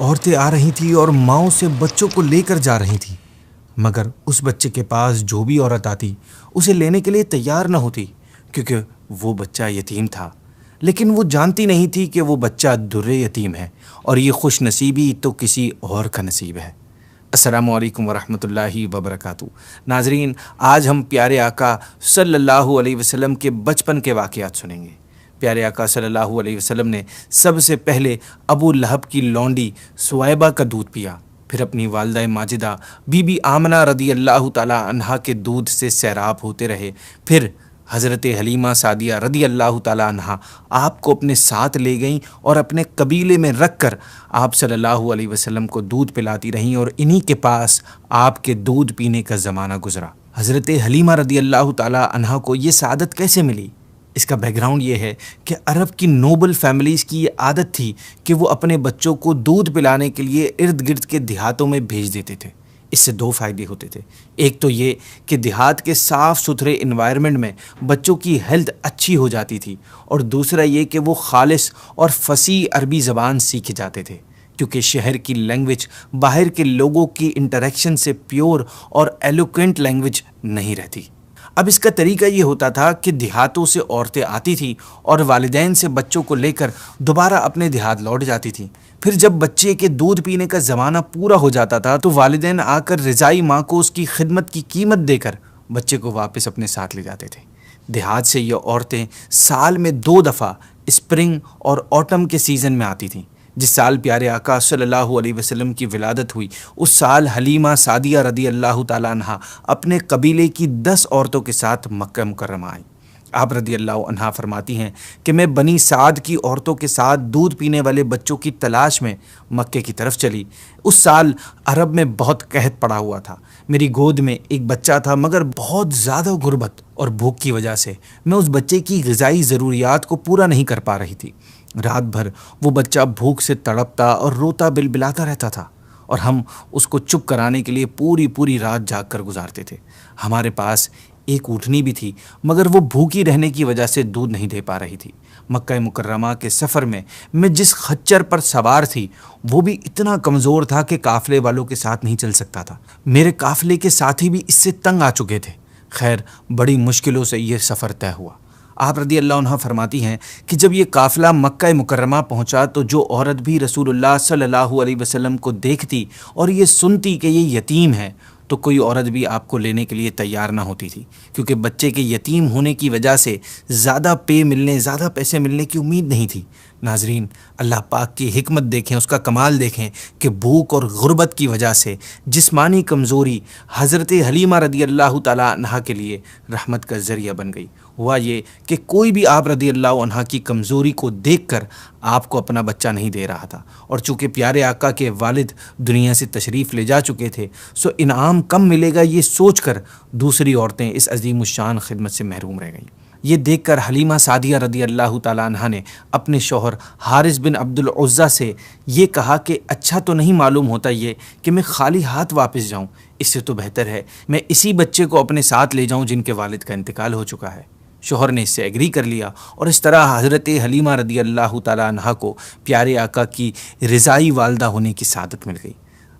عورتیں آ رہی تھیں اور ماؤں سے بچوں کو لے کر جا رہی تھیں، مگر اس بچے کے پاس جو بھی عورت آتی اسے لینے کے لیے تیار نہ ہوتی، کیونکہ وہ بچہ یتیم تھا۔ لیکن وہ جانتی نہیں تھی کہ وہ بچہ در یتیم ہے، اور یہ خوش نصیبی تو کسی اور کا نصیب ہے۔ السلام علیکم ورحمۃ اللہ وبرکاتہ۔ ناظرین، آج ہم پیارے آقا صلی اللہ علیہ وسلم کے بچپن کے واقعات سنیں گے۔ پیارے آقا صلی اللہ علیہ وسلم نے سب سے پہلے ابو لہب کی لونڈی سویبہ کا دودھ پیا، پھر اپنی والدہ ماجدہ بی بی آمنہ رضی اللہ تعالی عنہا کے دودھ سے سیراب ہوتے رہے، پھر حضرت حلیمہ سعدیہ رضی اللہ تعالی عنہا آپ کو اپنے ساتھ لے گئیں اور اپنے قبیلے میں رکھ کر آپ صلی اللہ علیہ وسلم کو دودھ پلاتی رہیں، اور انہی کے پاس آپ کے دودھ پینے کا زمانہ گزرا۔ حضرت حلیمہ رضی اللہ تعالی عنہا کو یہ سعادت کیسے ملی؟ اس کا بیک گراؤنڈ یہ ہے کہ عرب کی نوبل فیملیز کی یہ عادت تھی کہ وہ اپنے بچوں کو دودھ پلانے کے لیے ارد گرد کے دیہاتوں میں بھیج دیتے تھے۔ اس سے دو فائدے ہوتے تھے، ایک تو یہ کہ دیہات کے صاف ستھرے انوائرمنٹ میں بچوں کی ہیلتھ اچھی ہو جاتی تھی، اور دوسرا یہ کہ وہ خالص اور فصیح عربی زبان سیکھ جاتے تھے، کیونکہ شہر کی لینگویج باہر کے لوگوں کی انٹریکشن سے پیور اور ایلوکوینٹ لینگویج نہیں رہتی۔ اب اس کا طریقہ یہ ہوتا تھا کہ دیہاتوں سے عورتیں آتی تھیں اور والدین سے بچوں کو لے کر دوبارہ اپنے دیہات لوٹ جاتی تھیں۔ پھر جب بچے کے دودھ پینے کا زمانہ پورا ہو جاتا تھا تو والدین آ کر رضائی ماں کو اس کی خدمت کی قیمت دے کر بچے کو واپس اپنے ساتھ لے جاتے تھے۔ دیہات سے یہ عورتیں سال میں 2 دفعہ اسپرنگ اور آٹم کے سیزن میں آتی تھیں۔ جس سال پیارے آقا صلی اللہ علیہ وسلم کی ولادت ہوئی، اس سال حلیمہ سعدیہ رضی اللہ تعالیٰ عنہا اپنے قبیلے کی 10 عورتوں کے ساتھ مکہ مکرمہ آئیں۔ آپ رضی اللہ عنہا فرماتی ہیں کہ میں بنی سعد کی عورتوں کے ساتھ دودھ پینے والے بچوں کی تلاش میں مکے کی طرف چلی۔ اس سال عرب میں بہت قحط پڑا ہوا تھا، میری گود میں ایک بچہ تھا، مگر بہت زیادہ غربت اور بھوک کی وجہ سے میں اس بچے کی غذائی ضروریات کو پورا نہیں کر پا رہی تھی۔ رات بھر وہ بچہ بھوک سے تڑپتا اور روتا بلبلاتا رہتا تھا، اور ہم اس کو چپ کرانے کے لیے پوری رات جاگ کر گزارتے تھے۔ ہمارے پاس ایک اونٹنی بھی تھی، مگر وہ بھوکی رہنے کی وجہ سے دودھ نہیں دے پا رہی تھی۔ مکہ مکرمہ کے سفر میں جس خچر پر سوار تھی وہ بھی اتنا کمزور تھا کہ قافلے والوں کے ساتھ نہیں چل سکتا تھا۔ میرے قافلے کے ساتھی بھی اس سے تنگ آ چکے تھے۔ خیر، بڑی مشکلوں سے یہ سفر طے ہوا۔ آپ رضی اللہ عنہ فرماتی ہیں کہ جب یہ قافلہ مکہ مکرمہ پہنچا تو جو عورت بھی رسول اللہ صلی اللہ علیہ وسلم کو دیکھتی اور یہ سنتی کہ یہ یتیم ہے، تو کوئی عورت بھی آپ کو لینے کے لیے تیار نہ ہوتی تھی، کیونکہ بچے کے یتیم ہونے کی وجہ سے زیادہ پیسے ملنے کی امید نہیں تھی۔ ناظرین، اللہ پاک کی حکمت دیکھیں، اس کا کمال دیکھیں کہ بھوک اور غربت کی وجہ سے جسمانی کمزوری حضرت حلیمہ رضی اللہ تعالیٰ عنہا کے لیے رحمت کا ذریعہ بن گئی۔ ہوا یہ کہ کوئی بھی آپ رضی اللہ عنہا کی کمزوری کو دیکھ کر آپ کو اپنا بچہ نہیں دے رہا تھا، اور چونکہ پیارے آقا کے والد دنیا سے تشریف لے جا چکے تھے، سو انعام کم ملے گا یہ سوچ کر دوسری عورتیں اس عظیم الشان خدمت سے محروم رہ گئیں۔ یہ دیکھ کر حلیمہ سعدیہ رضی اللہ تعالیٰ عنہا نے اپنے شوہر حارث بن عبد العزیٰ سے یہ کہا کہ اچھا تو نہیں معلوم ہوتا یہ کہ میں خالی ہاتھ واپس جاؤں، اس سے تو بہتر ہے میں اسی بچے کو اپنے ساتھ لے جاؤں جن کے والد کا انتقال ہو چکا ہے۔ شوہر نے اس سے ایگری کر لیا، اور اس طرح حضرت حلیمہ رضی اللہ تعالیٰ عنہا کو پیارے آقا کی رضائی والدہ ہونے کی سعادت مل گئی۔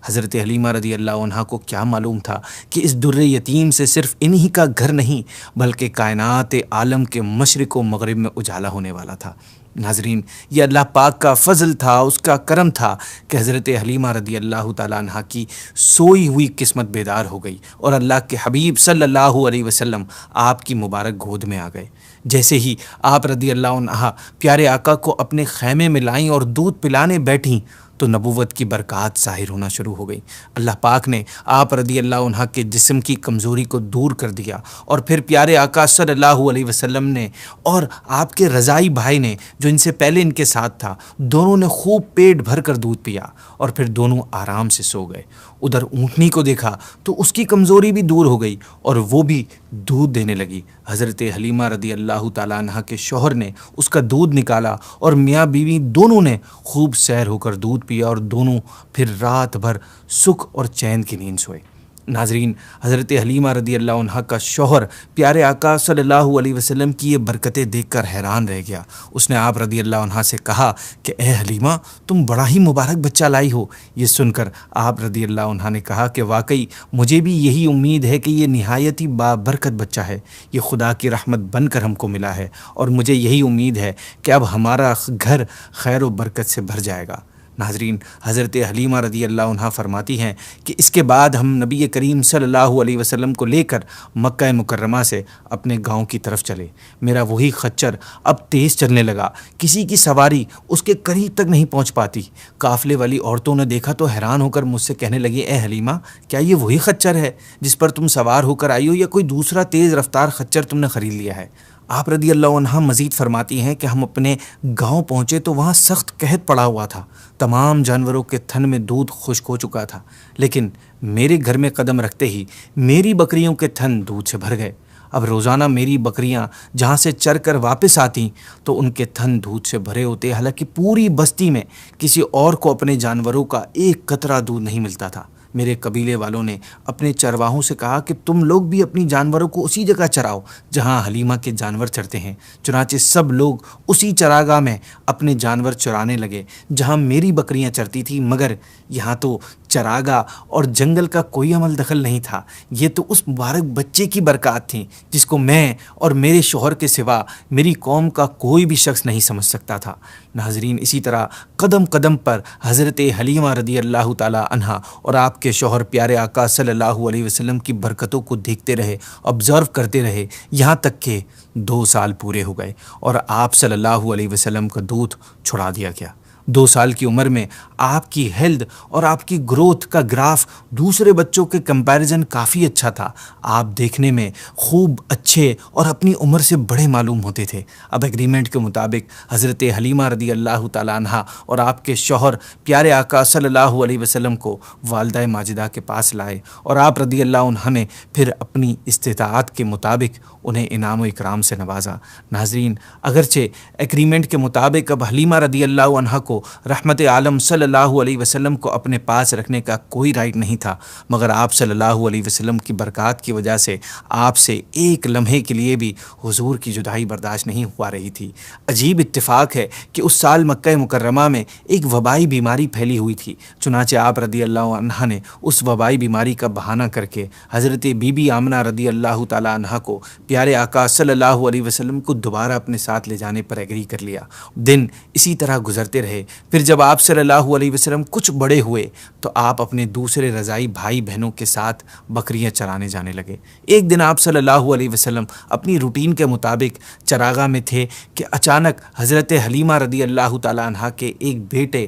حضرت حلیمہ رضی اللہ عنہا کو کیا معلوم تھا کہ اس در یتیم سے صرف انہی کا گھر نہیں بلکہ کائنات عالم کے مشرق و مغرب میں اجالا ہونے والا تھا۔ ناظرین، یہ اللہ پاک کا فضل تھا، اس کا کرم تھا کہ حضرت حلیمہ رضی اللہ تعالیٰ عنہا کی سوئی ہوئی قسمت بیدار ہو گئی، اور اللہ کے حبیب صلی اللہ علیہ وسلم آپ کی مبارک گود میں آ گئے۔ جیسے ہی آپ رضی اللہ عنہا پیارے آقا کو اپنے خیمے میں لائیں اور دودھ پلانے بیٹھیں تو نبوت کی برکات ظاہر ہونا شروع ہو گئی۔ اللہ پاک نے آپ رضی اللہ عنہا کے جسم کی کمزوری کو دور کر دیا، اور پھر پیارے آقا صلی اللہ علیہ وسلم نے اور آپ کے رضائی بھائی نے جو ان سے پہلے ان کے ساتھ تھا، دونوں نے خوب پیٹ بھر کر دودھ پیا، اور پھر دونوں آرام سے سو گئے۔ ادھر اونٹنی کو دیکھا تو اس کی کمزوری بھی دور ہو گئی اور وہ بھی دودھ دینے لگی۔ حضرت حلیمہ رضی اللہ تعالیٰ عنہا کے شوہر نے اس کا دودھ نکالا، اور میاں بیوی دونوں نے خوب سیر ہو کر دودھ پیا، اور دونوں پھر رات بھر سکھ اور چین کی نیند سوئے۔ ناظرین، حضرت حلیمہ رضی اللہ عنہا کا شوہر پیارے آقا صلی اللہ علیہ وسلم کی یہ برکتیں دیکھ کر حیران رہ گیا۔ اس نے آپ رضی اللہ عنہا سے کہا کہ اے حلیمہ، تم بڑا ہی مبارک بچہ لائی ہو۔ یہ سن کر آپ رضی اللہ عنہا نے کہا کہ واقعی مجھے بھی یہی امید ہے کہ یہ نہایت ہی بابرکت بچہ ہے، یہ خدا کی رحمت بن کر ہم کو ملا ہے، اور مجھے یہی امید ہے کہ اب ہمارا گھر خیر و برکت سے بھر جائے گا۔ ناظرین، حضرت حلیمہ رضی اللہ عنہا فرماتی ہیں کہ اس کے بعد ہم نبی کریم صلی اللہ علیہ وسلم کو لے کر مکہ مکرمہ سے اپنے گاؤں کی طرف چلے۔ میرا وہی خچر اب تیز چلنے لگا، کسی کی سواری اس کے قریب تک نہیں پہنچ پاتی۔ قافلے والی عورتوں نے دیکھا تو حیران ہو کر مجھ سے کہنے لگی، اے حلیمہ، کیا یہ وہی خچر ہے جس پر تم سوار ہو کر آئی ہو، یا کوئی دوسرا تیز رفتار خچر تم نے خرید لیا ہے؟ آپ رضی اللہ عنہ مزید فرماتی ہیں کہ ہم اپنے گاؤں پہنچے تو وہاں سخت قحط پڑا ہوا تھا، تمام جانوروں کے تھن میں دودھ خشک ہو چکا تھا، لیکن میرے گھر میں قدم رکھتے ہی میری بکریوں کے تھن دودھ سے بھر گئے۔ اب روزانہ میری بکریاں جہاں سے چر کر واپس آتیں تو ان کے تھن دودھ سے بھرے ہوتے، حالانکہ پوری بستی میں کسی اور کو اپنے جانوروں کا ایک قطرہ دودھ نہیں ملتا تھا۔ میرے قبیلے والوں نے اپنے چرواہوں سے کہا کہ تم لوگ بھی اپنی جانوروں کو اسی جگہ چراؤ جہاں حلیمہ کے جانور چرتے ہیں۔ چنانچہ سب لوگ اسی چراگاہ میں اپنے جانور چرانے لگے جہاں میری بکریاں چرتی تھیں، مگر یہاں تو چراگاہ اور جنگل کا کوئی عمل دخل نہیں تھا۔ یہ تو اس مبارک بچے کی برکات تھیں جس کو میں اور میرے شوہر کے سوا میری قوم کا کوئی بھی شخص نہیں سمجھ سکتا تھا۔ ناظرین، اسی طرح قدم قدم پر حضرت حلیمہ رضی اللہ تعالی عنہا اور آپ کے شوہر پیارے آقا صلی اللہ علیہ وسلم کی برکتوں کو دیکھتے رہے، آبزرو کرتے رہے، یہاں تک کہ 2 سال پورے ہو گئے اور آپ صلی اللہ علیہ وسلم کا دودھ چھڑا دیا گیا۔ 2 سال کی عمر میں آپ کی ہیلتھ اور آپ کی گروتھ کا گراف دوسرے بچوں کے کمپیریزن کافی اچھا تھا۔ آپ دیکھنے میں خوب اچھے اور اپنی عمر سے بڑے معلوم ہوتے تھے۔ اب ایگریمنٹ کے مطابق حضرت حلیمہ رضی اللہ تعالیٰ عنہا اور آپ کے شوہر پیارے آقا صلی اللہ علیہ وسلم کو والدہ ماجدہ کے پاس لائے، اور آپ رضی اللہ عنہ نے پھر اپنی استطاعت کے مطابق انہیں انعام و اکرام سے نوازا۔ ناظرین، اگرچہ ایگریمنٹ کے مطابق اب حلیمہ رضی اللہ عنہ کو رحمت عالم صلی اللہ علیہ وسلم کو اپنے پاس رکھنے کا کوئی رائٹ نہیں تھا، مگر آپ صلی اللہ علیہ وسلم کی برکات کی وجہ سے آپ سے ایک لمحے کے لیے بھی حضور کی جدائی برداشت نہیں ہوا رہی تھی۔ عجیب اتفاق ہے کہ اس سال مکہ مکرمہ میں ایک وبائی بیماری پھیلی ہوئی تھی، چنانچہ آپ رضی اللہ عنہ نے اس وبائی بیماری کا بہانہ کر کے حضرت بی بی آمنہ رضی اللہ تعالیٰ عنہ کو پیارے آقا صلی اللہ علیہ وسلم کو دوبارہ اپنے ساتھ لے جانے پر ایگری کر لیا۔ دن اسی طرح گزرتے رہے۔ پھر جب آپ صلی اللہ علیہ وسلم کچھ بڑے ہوئے تو آپ اپنے دوسرے رضائی بھائی بہنوں کے ساتھ بکریاں چرانے جانے لگے۔ ایک دن آپ صلی اللہ علیہ وسلم اپنی روٹین کے مطابق چراگاہ میں تھے کہ اچانک حضرت حلیمہ رضی اللہ تعالیٰ عنہا کے ایک بیٹے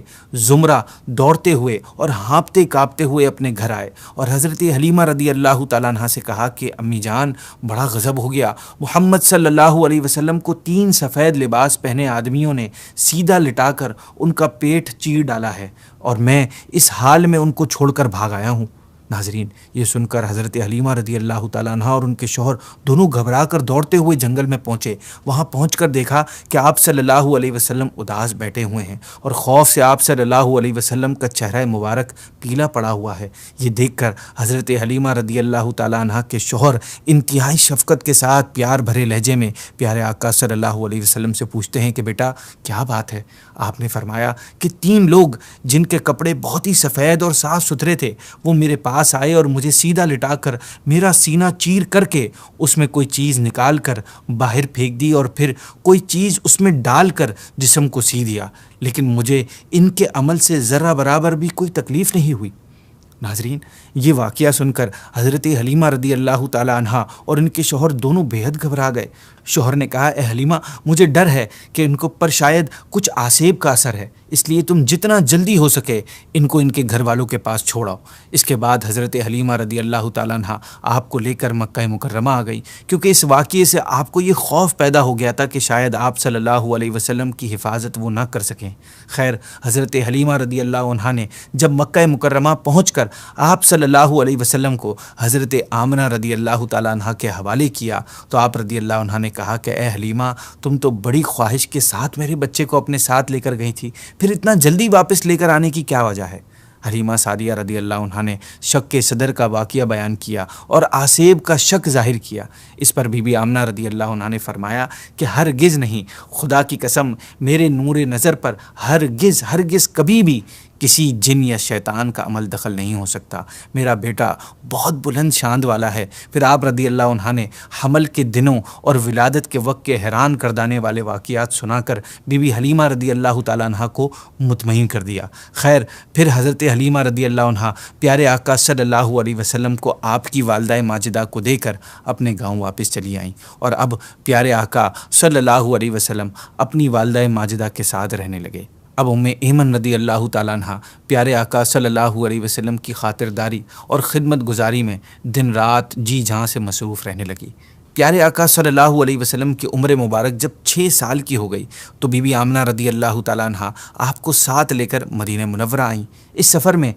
زمرہ دوڑتے ہوئے اور ہانپتے کانپتے ہوئے اپنے گھر آئے اور حضرت حلیمہ رضی اللہ تعالیٰ عنہا سے کہا کہ امی جان، بڑا غضب ہو گیا، محمد صلی اللہ علیہ وسلم کو 3 سفید لباس پہنے آدمیوں نے سیدھا لٹا کر ان کا پیٹ چیر ڈالا ہے، اور میں اس حال میں ان کو چھوڑ کر بھاگ آیا ہوں۔ ناظرین، یہ سن کر حضرت حلیمہ رضی اللہ تعالیٰ عنہ اور ان کے شوہر دونوں گھبرا کر دوڑتے ہوئے جنگل میں پہنچے۔ وہاں پہنچ کر دیکھا کہ آپ صلی اللہ علیہ وسلم اداس بیٹھے ہوئے ہیں اور خوف سے آپ صلی اللہ علیہ وسلم کا چہرہ مبارک پیلا پڑا ہوا ہے۔ یہ دیکھ کر حضرت حلیمہ رضی اللہ تعالیٰ عنہ کے شوہر انتہائی شفقت کے ساتھ پیار بھرے لہجے میں پیارے آقا صلی اللہ علیہ وسلم سے پوچھتے ہیں کہ بیٹا، کیا بات ہے؟ آپ نے فرمایا کہ 3 لوگ جن کے کپڑے بہت ہی سفید اور صاف ستھرے تھے، وہ میرے پاس آئے اور مجھے سیدھا لٹا کر میرا سینہ چیر کر کے اس میں کوئی چیز نکال کر باہر پھینک دی اور پھر کوئی چیز اس میں ڈال کر جسم کو سی دیا، لیکن مجھے ان کے عمل سے ذرہ برابر بھی کوئی تکلیف نہیں ہوئی۔ ناظرین، یہ واقعہ سن کر حضرت حلیمہ رضی اللہ تعالیٰ عنہا اور ان کے شوہر دونوں بے حد گھبرا گئے۔ شوہر نے کہا، اے حلیمہ، مجھے ڈر ہے کہ ان کو پر شاید کچھ آسیب کا اثر ہے، اس لیے تم جتنا جلدی ہو سکے ان کو ان کے گھر والوں کے پاس چھوڑاؤ۔ اس کے بعد حضرت حلیمہ رضی اللہ تعالیٰ عنہا آپ کو لے کر مکہ مکرمہ آ گئی، کیونکہ اس واقعے سے آپ کو یہ خوف پیدا ہو گیا تھا کہ شاید آپ صلی اللہ علیہ وسلم کی حفاظت وہ نہ کر سکیں۔ خیر، حضرت حلیمہ رضی اللہ عنہا نے جب مکہ مکرمہ پہنچ کر آپ صلی اللہ علیہ وسلم کو حضرت آمنہ رضی اللہ تعالیٰ عنہ کے حوالے کیا تو آپ رضی اللہ عنہ نے کہا کہ اے حلیمہ، تم تو بڑی خواہش کے ساتھ میرے بچے کو اپنے ساتھ لے کر گئی تھی، پھر اتنا جلدی واپس لے کر آنے کی کیا وجہ ہے؟ حلیمہ سعدیہ رضی اللہ عنہا نے شک کے صدر کا واقعہ بیان کیا اور آسیب کا شک ظاہر کیا۔ اس پر بی بی آمنہ رضی اللہ عنہا نے فرمایا کہ ہرگز نہیں، خدا کی قسم میرے نور نظر پر ہرگز کبھی بھی کسی جن یا شیطان کا عمل دخل نہیں ہو سکتا، میرا بیٹا بہت بلند شان والا ہے۔ پھر آپ رضی اللہ عنہ نے حمل کے دنوں اور ولادت کے وقت کے حیران کردانے والے واقعات سنا کر بی بی حلیمہ رضی اللہ تعالیٰ عنہ کو مطمئن کر دیا۔ خیر، پھر حضرت حلیمہ رضی اللہ عنہ پیارے آقا صلی اللہ علیہ وسلم کو آپ کی والدہ ماجدہ کو دے کر اپنے گاؤں واپس چلی آئیں، اور اب پیارے آقا صلی اللہ علیہ وسلم اپنی والدہ ماجدہ کے ساتھ رہنے لگے۔ اب ایمن رضی اللہ تعالیٰ عنہ پیارے آقا صلی اللہ علیہ وسلم کی خاطرداری اور خدمت گزاری میں دن رات جی جہاں سے مصروف رہنے لگی۔ پیارے آقا صلی اللہ علیہ وسلم کی عمر مبارک جب 6 سال کی ہو گئی تو بی بی آمنہ رضی اللہ تعالیٰ عنہ آپ کو ساتھ لے کر مدینہ منورہ آئیں۔ اس سفر میں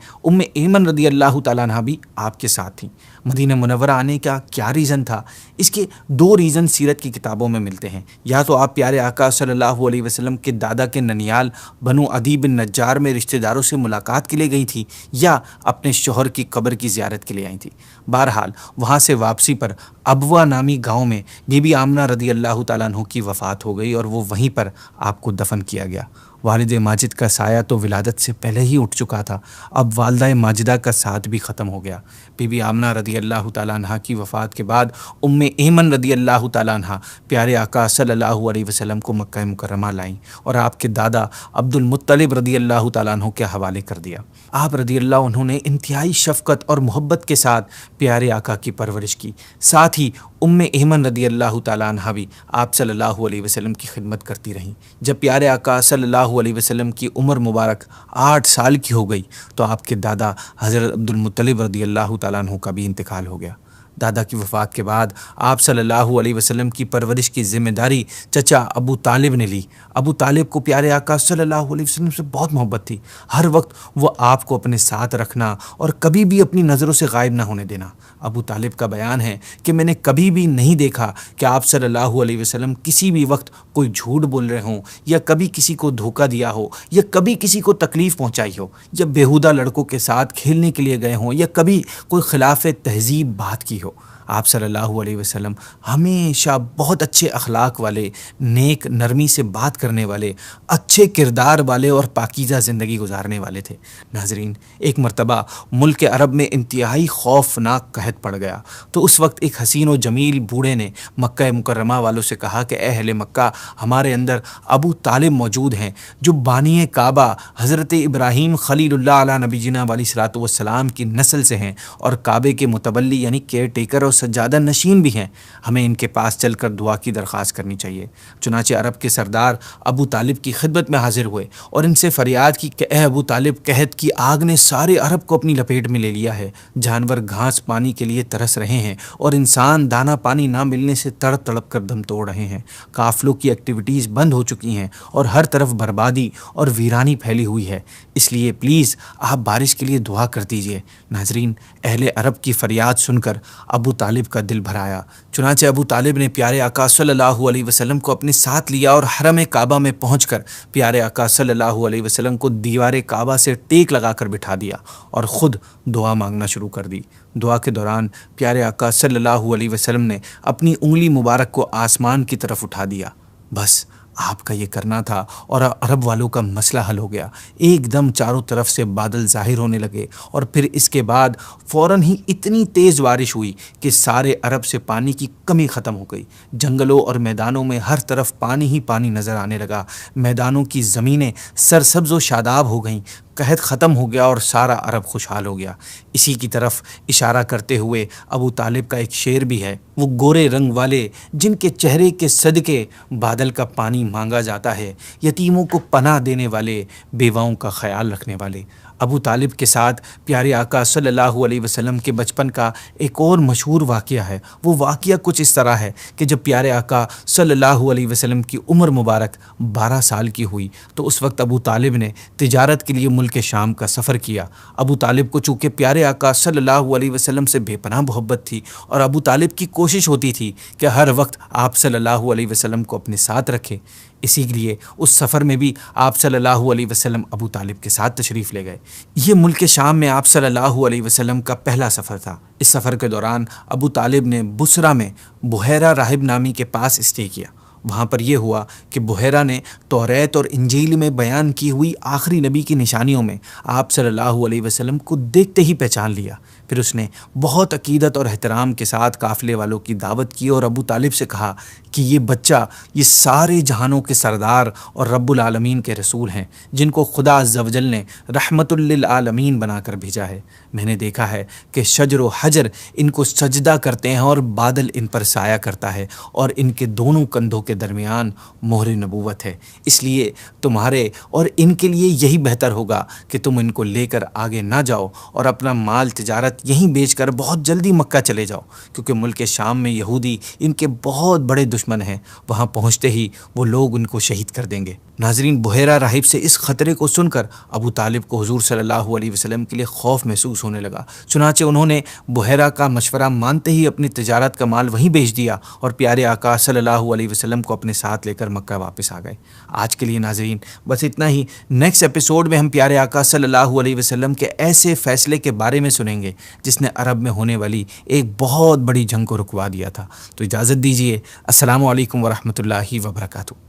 ایمن رضی اللہ تعالیٰ عنہ بھی آپ کے ساتھ تھیں۔ مدینہ منورہ آنے کا کیا ریزن تھا؟ اس کے 2 ریزن سیرت کی کتابوں میں ملتے ہیں۔ یا تو آپ پیارے آقا صلی اللہ علیہ وسلم کے دادا کے ننیال بنو عدی بن نجار میں رشتہ داروں سے ملاقات کے لیے گئی تھی، یا اپنے شوہر کی قبر کی زیارت کے لیے آئی تھی۔ بہرحال وہاں سے واپسی پر ابوا نامی گاؤں میں بی بی آمنہ رضی اللہ تعالیٰ عنہ کی وفات ہو گئی اور وہ وہیں پر آپ کو دفن کیا گیا۔ والد ماجد کا سایہ تو ولادت سے پہلے ہی اٹھ چکا تھا، اب والدہ ماجدہ کا ساتھ بھی ختم ہو گیا۔ بی بی آمنہ رضی اللہ تعالیٰ عنہ کی وفات کے بعد ایمن رضی اللہ تعالیٰ عنہ پیارے آقا صلی اللہ علیہ وسلم کو مکہ مکرمہ لائیں اور آپ کے دادا عبد المطلب رضی اللہ تعالیٰ عنہ کے حوالے کر دیا۔ آپ رضی اللہ عنہ نے انتہائی شفقت اور محبت کے ساتھ پیارے آقا کی پرورش کی، ساتھ ہی ایمن رضی اللہ تعالیٰ عنہ بھی آپ صلی اللہ علیہ وسلم کی خدمت کرتی رہیں۔ جب پیارے آقا صلی اللہ علیہ وسلم کی عمر مبارک 8 سال کی ہو گئی تو آپ کے دادا حضرت عبد المطلب رضی اللہ تعالیٰ عنہ کا بھی انتقال ہو گیا۔ دادا کی وفات کے بعد آپ صلی اللہ علیہ وسلم کی پرورش کی ذمہ داری چچا ابو طالب نے لی۔ ابو طالب کو پیارے آقا صلی اللہ علیہ وسلم سے بہت محبت تھی، ہر وقت وہ آپ کو اپنے ساتھ رکھنا اور کبھی بھی اپنی نظروں سے غائب نہ ہونے دینا۔ ابو طالب کا بیان ہے کہ میں نے کبھی بھی نہیں دیکھا کہ آپ صلی اللہ علیہ وسلم کسی بھی وقت کوئی جھوٹ بول رہے ہوں، یا کبھی کسی کو دھوکہ دیا ہو، یا کبھی کسی کو تکلیف پہنچائی ہو، یا بیہودہ لڑکوں کے ساتھ کھیلنے کے لیے گئے ہوں، یا کبھی کوئی خلاف تہذیب بات کی ہو۔ آپ صلی اللہ علیہ وسلم ہمیشہ بہت اچھے اخلاق والے، نیک نرمی سے بات کرنے والے، اچھے کردار والے اور پاکیزہ زندگی گزارنے والے تھے۔ ناظرین، ایک مرتبہ ملک عرب میں انتہائی خوفناک قحط پڑ گیا تو اس وقت ایک حسین و جمیل بوڑھے نے مکہ مکرمہ والوں سے کہا کہ اے اہل مکہ، ہمارے اندر ابو طالب موجود ہیں جو بانی کعبہ حضرت ابراہیم خلیل اللہ علیہ نبی جنا علیہ الصلوۃ والسلام کی نسل سے ہیں اور کعبے کے متولی یعنی کیئر ٹیکر اور سجادہ نشین بھی ہیں، ہمیں ان کے پاس چل کر دعا کی درخواست کرنی چاہیے۔ چنانچہ عرب کے سردار ابو طالب کی خدمت میں حاضر ہوئے اور ان سے فریاد کی کہ اے ابو طالب، قحط کی آگ نے سارے عرب کو اپنی لپیٹ میں لے لیا ہے، جانور گھاس پانی کے لیے ترس رہے ہیں اور انسان دانہ پانی نہ ملنے سے تڑپ تڑپ کر دم توڑ رہے ہیں، قافلوں کی ایکٹیویٹیز بند ہو چکی ہیں اور ہر طرف بربادی اور ویرانی پھیلی ہوئی ہے، اس لیے پلیز آپ بارش کے لیے دعا کر دیجئے۔ ناظرین، اہل عرب کی فریاد سن کر ابو طالب کا دل بھر آیا، چنانچہ ابو طالب نے پیارے آقا صلی اللہ علیہ وسلم کو اپنے ساتھ لیا اور حرم کعبہ میں پہنچ کر پیارے آقا صلی اللہ علیہ وسلم کو دیوار کعبہ سے ٹیک لگا کر بٹھا دیا اور خود دعا مانگنا شروع کر دی۔ دعا کے دوران پیارے آقا صلی اللہ علیہ وسلم نے اپنی انگلی مبارک کو آسمان کی طرف اٹھا دیا، بس آپ کا یہ کرنا تھا اور عرب والوں کا مسئلہ حل ہو گیا۔ ایک دم چاروں طرف سے بادل ظاہر ہونے لگے اور پھر اس کے بعد فوراً ہی اتنی تیز بارش ہوئی کہ سارے عرب سے پانی کی کمی ختم ہو گئی۔ جنگلوں اور میدانوں میں ہر طرف پانی ہی پانی نظر آنے لگا، میدانوں کی زمینیں سرسبز و شاداب ہو گئیں، قحط ختم ہو گیا اور سارا عرب خوشحال ہو گیا۔ اسی کی طرف اشارہ کرتے ہوئے ابو طالب کا ایک شعر بھی ہے، وہ گورے رنگ والے جن کے چہرے کے صدقے بادل کا پانی مانگا جاتا ہے، یتیموں کو پناہ دینے والے، بیواؤں کا خیال رکھنے والے۔ ابو طالب کے ساتھ پیارے آقا صلی اللہ علیہ وسلم کے بچپن کا ایک اور مشہور واقعہ ہے۔ وہ واقعہ کچھ اس طرح ہے کہ جب پیارے آقا صلی اللہ علیہ وسلم کی عمر مبارک 12 سال کی ہوئی تو اس وقت ابو طالب نے تجارت کے لیے ملک شام کا سفر کیا۔ ابو طالب کو چونکہ پیارے آقا صلی اللہ علیہ وسلم سے بے پناہ محبت تھی اور ابو طالب کی کوشش ہوتی تھی کہ ہر وقت آپ صلی اللہ علیہ وسلم کو اپنے ساتھ رکھے، اسی لیے اس سفر میں بھی آپ صلی اللہ علیہ وسلم ابو طالب کے ساتھ تشریف لے گئے۔ یہ ملک شام میں آپ صلی اللہ علیہ وسلم کا پہلا سفر تھا۔ اس سفر کے دوران ابو طالب نے بصرہ میں بحیرہ راہب نامی کے پاس اسٹے کیا۔ وہاں پر یہ ہوا کہ بحیرہ نے توریت اور انجیل میں بیان کی ہوئی آخری نبی کی نشانیوں میں آپ صلی اللہ علیہ وسلم کو دیکھتے ہی پہچان لیا۔ پھر اس نے بہت عقیدت اور احترام کے ساتھ قافلے والوں کی دعوت کی اور ابو طالب سے کہا کہ یہ بچہ یہ سارے جہانوں کے سردار اور رب العالمین کے رسول ہیں، جن کو خدا عز و جل نے رحمت للعالمین بنا کر بھیجا ہے۔ میں نے دیکھا ہے کہ شجر و حجر ان کو سجدہ کرتے ہیں اور بادل ان پر سایہ کرتا ہے، اور ان کے دونوں کندھوں کے درمیان مہر نبوت ہے۔ اس لیے تمہارے اور ان کے لیے یہی بہتر ہوگا کہ تم ان کو لے کر آگے نہ جاؤ اور اپنا مال تجارت یہیں بیچ کر بہت جلدی مکہ چلے جاؤ، کیونکہ ملک شام میں یہودی ان کے بہت بڑے دشمن ہیں، وہاں پہنچتے ہی وہ لوگ ان کو شہید کر دیں گے۔ ناظرین، بحیرہ راہب سے اس خطرے کو سن کر ابو طالب کو حضور صلی اللہ علیہ وسلم کے لیے خوف محسوس ہونے لگا، چنانچہ انہوں نے بحیرہ کا مشورہ مانتے ہی اپنی تجارت کا مال وہیں بیچ دیا اور پیارے آقا صلی اللہ علیہ وسلم کو اپنے ساتھ لے کر مکہ واپس آ گئے۔ آج کے لیے ناظرین بس اتنا ہی۔ نیکسٹ ایپیسوڈ میں ہم پیارے آقا صلی اللہ علیہ وسلم کے ایسے فیصلے کے بارے میں سنیں گے جس نے عرب میں ہونے والی ایک بہت بڑی جنگ کو رکوا دیا تھا۔ تو اجازت دیجیے، السلام علیکم ورحمۃ اللہ وبرکاتہ۔